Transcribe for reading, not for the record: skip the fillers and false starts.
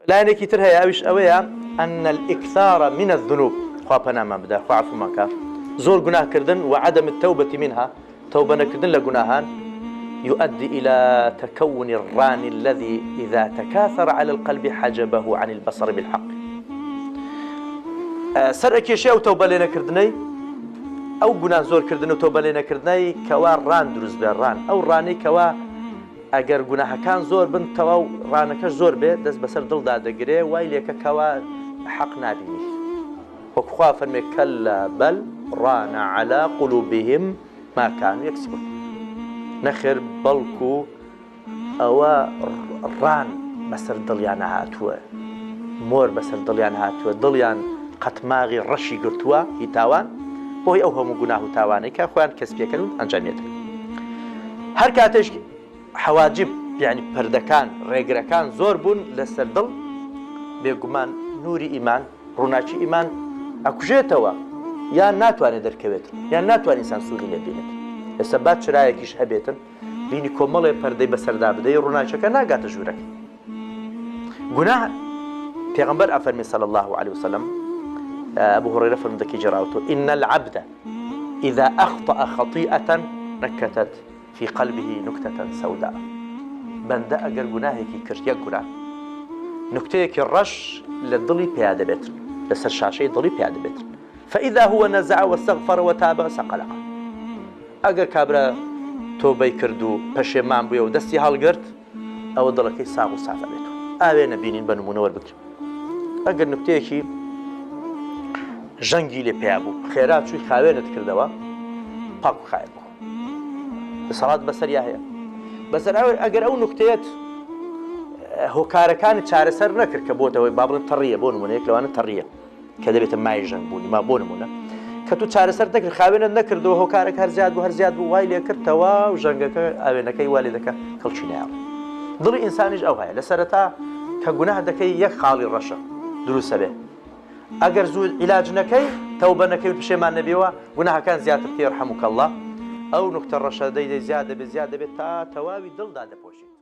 لا أنا كتير هي أويش أويا أن الإكثار من الذنوب خافنا ما بدأ خاف ما كا زور جناه كردن وعدم التوبة منها توبة كردن لجناهان يؤدي إلى تكون الران الذي إذا تكاثر على القلب حجبه عن البصر بالحق. سرك شيء أو توبة لنا كردني أو جناه زور كردن وتوبة لنا كردني كوار ران دروز بالران أو راني كوا أجر جناه كان زور بن توا رانك زور به دس بسر دل دادقري ويلك كوا حق نابيني وخافا مكلا بل ران على قلوبهم ما كانوا يكسبون نخر بلكو أو ران بسر دليان هاتوا مور بسر دليان هاتوا دليان قتماغي رشي قرتوا هتاوان وهي أوهم جناه تاواني كأخوان كسبيا كانوا أنجانيتك هر كاتش حواجب يعني پردەکان ڕێگرەکان زۆر بوون لەسەر دڵ بێگومان نوری ئیمان ڕووناچی ئیمان ئەکوژێتەوە یان ناتوانێت دەرکەوێت یان ناتوانێت ئینسان سوودی لێ ببینێت ئێستا با چرایەکیش هەبێتن بینی کۆمەڵێ پەردەی بەسەردا بدەی ڕووناچەکە ناگاتە ژوورەکە گوناه پێغەمبەر ئەفەرمێ صلی الله عليه وسلم أبو هريرة فرمدكي جراوته إن العبد إذا أخطأ خطيئة نكتت في قلبه نكتة سوداء بنده أجر جناهك كرتيا جناه نكتة الرش للضلي بياد بيت لسر شاشة ضلي بياد بيت فإذا هو نزع واستغفر وتاب سقلق أجر كابرا توبي كردو بشمان بيو دستي هالجرت أو ضلكي ساق وسافة بيته أبي نبينين بنو منور بك أجر نكتة كي جنگي لبيابو خيرات شوي خاوينة كردوا باكو خايبو الصلاة بسر ياهي بسر أجر أو نكتات هۆکارەکانی چارەسەر نەکرد کە بۆتەوەی با بڵێن تەڕیە بۆ نمونەیەک لەوانە تەڕیە کە دەبێتە مای ژەنگ بوونی ما بۆ نمونە کە تو چارەسەر نەکرد خاوێنت نەکردەوە هۆکارێک هەر زیاد بوو وای لێ کردەوە و ژەنگەکە ئاوێنەکەی وا لێ دەکە کەڵکی نایەوە دڵی ئینسانیش ئەو هەیە لە سەرەتا کە گوناه دەکەی یەک خاڵی ڕەشە دروستە بێ ئەگەر زوو عیلاج نەکەی تەوبە نەکەی و پشێمان نەبێەوە گوناهەکان زیاتر پێ ڕەحموکەڵڵا ئەو نوکتە ڕەشە دەی زیاد دەبێت تا تەواوی دڵدا دەپۆشێت